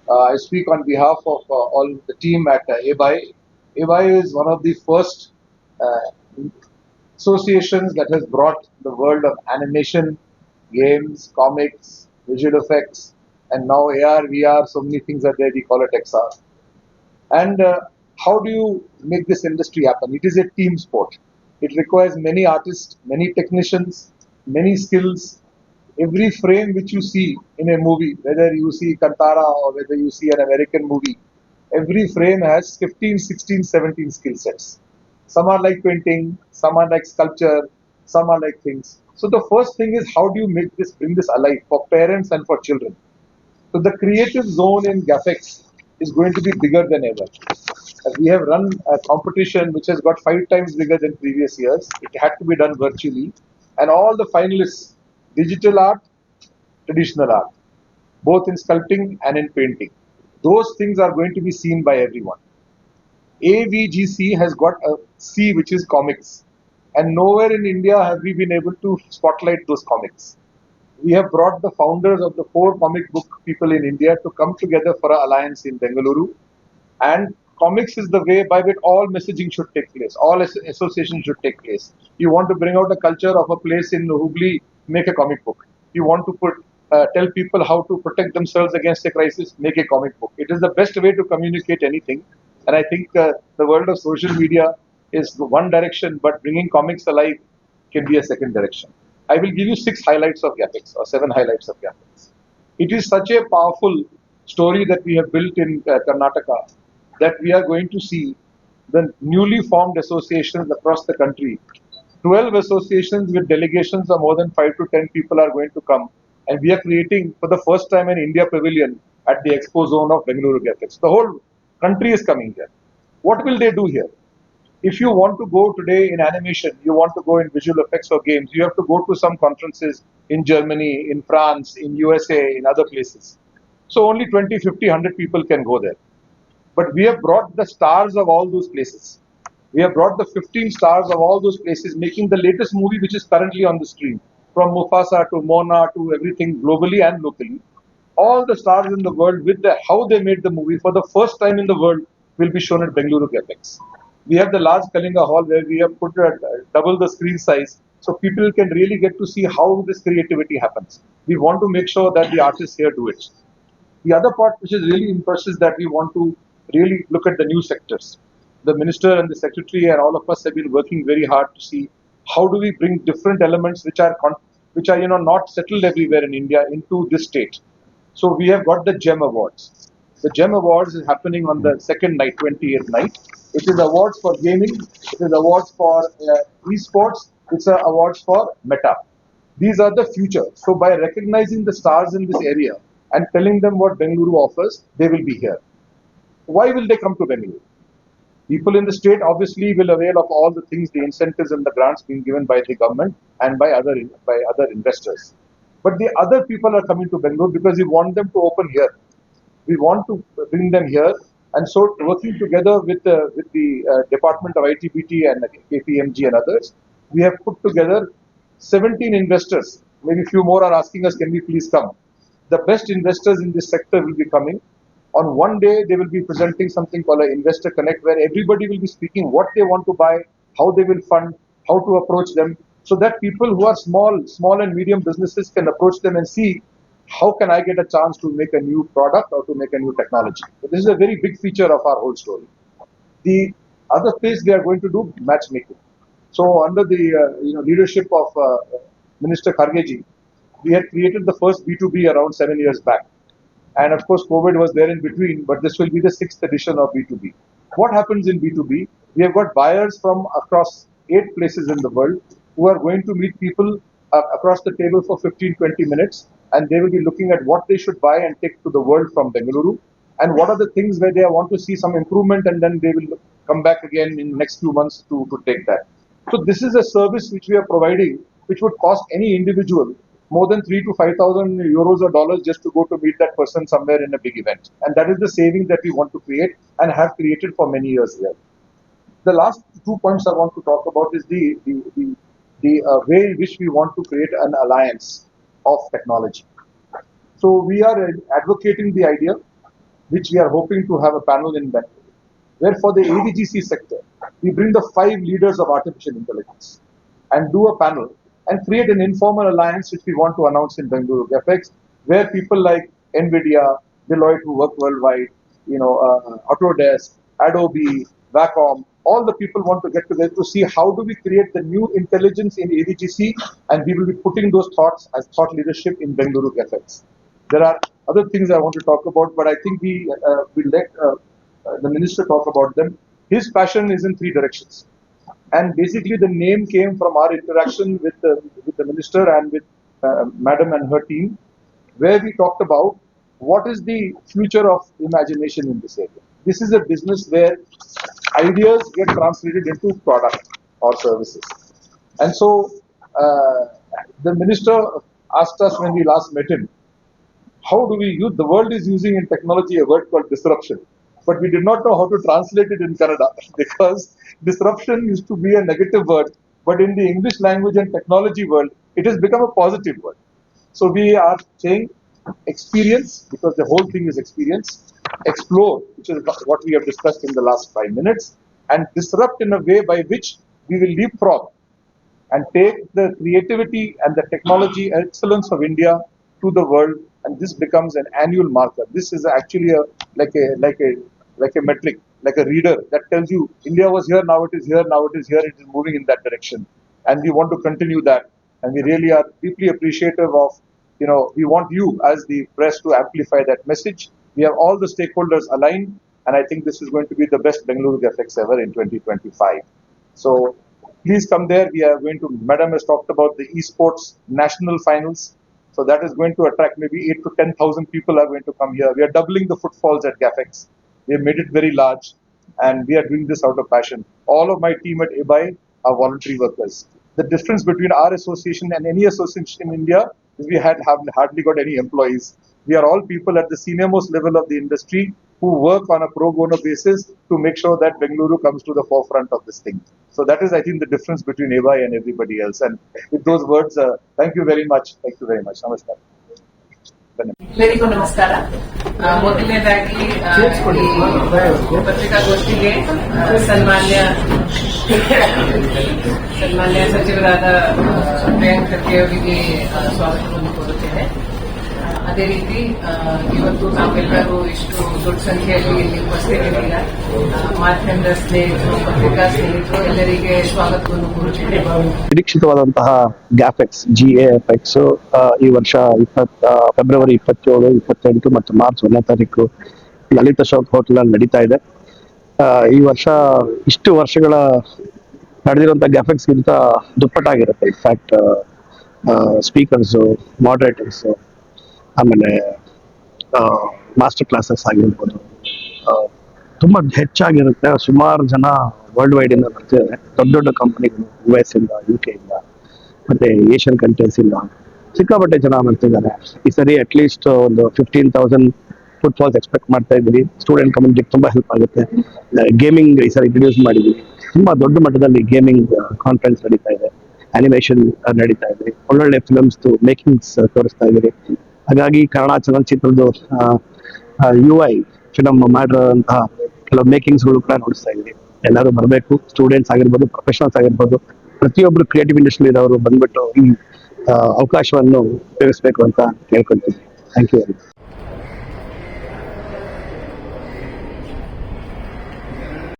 I speak on behalf of all the team at ABAI. ABAI is one of the first associations that has brought the world of animation, games, comics, visual effects, and now AR, VR, so many things are there, we call it XR. And how do you make this industry happen? It is a team sport. It requires many artists, many technicians, many skills. Every frame which you see in a movie, whether you see Kantara or whether you see an American movie, every frame has 15, 16, 17 skill sets. Some are like painting, some are like sculpture, some are like things. So the first thing is how do you make this, bring this alive for parents and for children? So the creative zone in GAFX is going to be bigger than ever. We have run a competition which has got 5 times bigger than previous years. It had to be done virtually. And all the finalists, digital art, traditional art, both in sculpting and in painting. Those things are going to be seen by everyone. AVGC has got a C, which is comics. And nowhere in India have we been able to spotlight those comics. We have brought the founders of the 4 comic book people in India to come together for an alliance in Bengaluru. And comics is the way by which all messaging should take place, all associations should take place. You want to bring out a culture of a place in Hubli, make a comic book. You want to tell people how to protect themselves against a crisis, make a comic book. It is the best way to communicate anything. And I think the world of social media is one direction, but bringing comics alive can be a second direction. I will give you 6 highlights of GAFX or 7 highlights of GAFX. It is such a powerful story that we have built in Karnataka that we are going to see the newly formed associations across the country. 12 associations with delegations of more than 5 to 10 people are going to come, and we are creating for the first time an India pavilion at the Expo Zone of Bengaluru GAFX. The whole country is coming here. What will they do here? If you want to go today in animation, you want to go in visual effects or games, you have to go to some conferences in Germany, in France, in USA, in other places. So only 20, 50, 100 people can go there. But we have brought the stars of all those places. We have brought the 15 stars of all those places, making the latest movie which is currently on the screen, from Mufasa to Mona to everything globally and locally. All the stars in the world with how they made the movie for the first time in the world will be shown at Bengaluru GAFX. We have the large Kalinga hall where we have put double the screen size so people can really get to see how this creativity happens. We want to make sure that the artists here do it. The other part which is really impressive is that we want to really look at the new sectors. The minister and the secretary and all of us have been working very hard to see how do we bring different elements which are not settled everywhere in India into this state. So we have got the GEM Awards. The GEM Awards is happening on the second night, 20th night. It is awards for gaming. It is awards for esports. It's awards for meta. These are the future. So by recognizing the stars in this area and telling them what Bengaluru offers, they will be here. Why will they come to Bengaluru? People in the state obviously will avail of all the things, the incentives and the grants being given by the government and by other investors. But the other people are coming to Bengaluru because we want them to open here. We want to bring them here, and so working together with the Department of ITBT and KPMG and others, we have put together 17 investors. Maybe few more are asking us, can we please come? The best investors in this sector will be coming. On one day, they will be presenting something called an Investor Connect, where everybody will be speaking what they want to buy, how they will fund, how to approach them, so that people who are small and medium businesses can approach them and see how can I get a chance to make a new product or to make a new technology. So this is a very big feature of our whole story. The other place they are going to do matchmaking. So under the leadership of Minister Khargeji, we had created the first B2B around 7 years back. And of course, COVID was there in between, but this will be the 6th edition of B2B. What happens in B2B? We have got buyers from across 8 places in the world who are going to meet people across the table for 15-20 minutes, and they will be looking at what they should buy and take to the world from Bengaluru, and what are the things where they want to see some improvement, and then they will come back again in the next few months to take that. So this is a service which we are providing, which would cost any individual more than 3,000 to 5,000 euros or dollars just to go to meet that person somewhere in a big event. And that is the saving that we want to create and have created for many years here. The last 2 points I want to talk about is the way in which we want to create an alliance of technology. So we are advocating the idea which we are hoping to have a panel in Bangalore, where for the AVGC sector, we bring the 5 leaders of artificial intelligence and do a panel and create an informal alliance which we want to announce in Bengaluru GAFX, where people like NVIDIA, Deloitte who work worldwide, Autodesk, Adobe, Wacom, all the people want to get together to see how do we create the new intelligence in AVGC, and we will be putting those thoughts as thought leadership in Bengaluru GAFX. There are other things I want to talk about, but I think we let the minister talk about them. His passion is in 3 directions. And basically the name came from our interaction with the minister and with madam and her team, where we talked about what is the future of imagination in this area. This is a business where ideas get translated into product or services. And so the minister asked us when we last met him, how do we use, the world is using in technology a word called disruption, but we did not know how to translate it in Kannada because disruption used to be a negative word, but in the English language and technology world, it has become a positive word. So we are saying experience, because the whole thing is experience, explore, which is what we have discussed in the last 5 minutes, and disrupt in a way by which we will leapfrog and take the creativity and the technology excellence of India to the world, and this becomes an annual marker. This is actually like a metric, like a reader that tells you India was here, now it is here, now it is here, it is moving in that direction, and we want to continue that. And we really are deeply appreciative of, we want you as the press to amplify that message. We have all the stakeholders aligned, and I think this is going to be the best Bengaluru GAFX ever in 2025. So please come there. We are going to, Madam has talked about the esports national finals. So that is going to attract maybe 8 to 10,000 people are going to come here. We are doubling the footfalls at GAFX. We have made it very large, and we are doing this out of passion. All of my team at ABAI are voluntary workers. The difference between our association and any association in India is we have hardly got any employees. We are all people at the senior most level of the industry who work on a pro bono basis to make sure that Bengaluru comes to the forefront of this thing. So that is, I think, the difference between ABAI and everybody else. And with those words, thank you very much. Thank you very much. Namaskar. ಎಲ್ಲರಿಗೂ ನಮಸ್ಕಾರ. ಮೊದಲನೇದಾಗಿ ಪತ್ರಿಕಾಗೋಷ್ಠಿಗೆ ಸನ್ಮಾನ್ಯ ಸಚಿವರಾದ ಪ್ರಿಯಾಂಕ್ ಖರ್ಗೆ ಅವರಿಗೆ ಸ್ವಾಗತವನ್ನು ಕೋರುತ್ತೇನೆ. ಅದೇ ರೀತಿ ಇವತ್ತು ನಾವೆಲ್ಲರೂ ಇಷ್ಟು ದೊಡ್ಡ ಸಂಖ್ಯೆಯಲ್ಲಿ ಇಲ್ಲಿ ಉಪಸ್ಥಿತರಿಲ್ಲ. ಮಾಧ್ಯಮದ ಸ್ನೇಹಿತರು, ಪತ್ರಿಕಾ ಸ್ನೇಹಿತರು ಎಲ್ಲರಿಗೆ ಸ್ವಾಗತವನ್ನು ಕೋರುತ್ತೇನೆ. ನಿರೀಕ್ಷಿತವಾದಂತಹ ಗ್ಯಾಫೆಕ್ಸ್ GAFX ಈ ವರ್ಷ ಫೆಬ್ರವರಿ 27, 28 ಮತ್ತು ಮಾರ್ಚ್ 1ನೇ ತಾರೀಕು ಲಲಿತ್ ಅಶೋಕ್ ಹೋಟೆಲ್ ಅಲ್ಲಿ ನಡೀತಾ ಇದೆ. ಈ ವರ್ಷ ಇಷ್ಟು ವರ್ಷಗಳ ನಡೆದಿರುವಂತಹ ಗ್ಯಾಫೆಕ್ಸ್ ಗಿಂತ ದುಪ್ಪಟ್ಟಾಗಿರುತ್ತೆ. ಇನ್ಫ್ಯಾಕ್ಟ್ ಸ್ಪೀಕರ್ಸು, ಮಾಡರೇಟರ್ಸು, ಆಮೇಲೆ ಮಾಸ್ಟರ್ ಕ್ಲಾಸಸ್ ಆಗಿರ್ಬೋದು, ತುಂಬಾ ಹೆಚ್ಚಾಗಿರುತ್ತೆ. ಸುಮಾರು ಜನ ವರ್ಲ್ಡ್ ವೈಡ್ ಇಂದ ಬರ್ತಿದ್ದಾರೆ. ದೊಡ್ಡ ದೊಡ್ಡ ಕಂಪನಿಗಳು US ಇಂದ, UK ಇಂದ, ಮತ್ತೆ ಏಷ್ಯನ್ ಕಂಟ್ರೀಸ್ ಇಂದ ಸಿಕ್ಕಾಪಟ್ಟೆ ಜನ ಬರ್ತಿದ್ದಾರೆ. ಈ ಸರಿ ಅಟ್ಲೀಸ್ಟ್ ಒಂದು 15,000 ಫುಟ್ಫಾಲ್ಸ್ ಎಕ್ಸ್ಪೆಕ್ಟ್ ಮಾಡ್ತಾ ಇದ್ದೀವಿ. ಸ್ಟೂಡೆಂಟ್ ಕಮ್ಯುನಿಟಿಗೆ ತುಂಬಾ ಹೆಲ್ಪ್ ಆಗುತ್ತೆ. ಗೇಮಿಂಗ್ ಈ ಸರಿ ಇಂಟ್ರೊಡ್ಯೂಸ್ ಮಾಡಿದ್ವಿ. ತುಂಬಾ ದೊಡ್ಡ ಮಟ್ಟದಲ್ಲಿ ಗೇಮಿಂಗ್ ಕಾನ್ಫರೆನ್ಸ್ ನಡೀತಾ ಇದೆ, ಅನಿಮೇಷನ್ ನಡೀತಾ ಇದೆ, ಒಳ್ಳೊಳ್ಳೆ ಫಿಲಮ್ಸ್ ಮೇಕಿಂಗ್ಸ್ ತೋರಿಸ್ತಾ ಇದ್ದೀವಿ. ಹಾಗಾಗಿ ಕನ್ನಡ ಚಲನಚಿತ್ರದ UI ಫಿಲಮ್ ಮಾಡಿರೋಂತಹ ಕೆಲವು ಮೇಕಿಂಗ್ಸ್ಗಳು ಕೂಡ ನೋಡಿಸ್ತಾ ಇದ್ದೀವಿ. ಎಲ್ಲರೂ ಬರಬೇಕು, ಸ್ಟೂಡೆಂಟ್ಸ್ ಆಗಿರ್ಬೋದು, ಪ್ರೊಫೆಷನಲ್ಸ್ ಆಗಿರ್ಬೋದು, ಪ್ರತಿಯೊಬ್ಬರು ಕ್ರಿಯೇಟಿವ್ ಇಂಡಸ್ಟ್ರಿ ಇರೋರು ಬಂದ್ಬಿಟ್ಟು ಈ ಅವಕಾಶವನ್ನು ಉಪಯೋಗಿಸ್ಬೇಕು ಅಂತ ಕೇಳ್ಕೊಳ್ತೀನಿ. Thank you.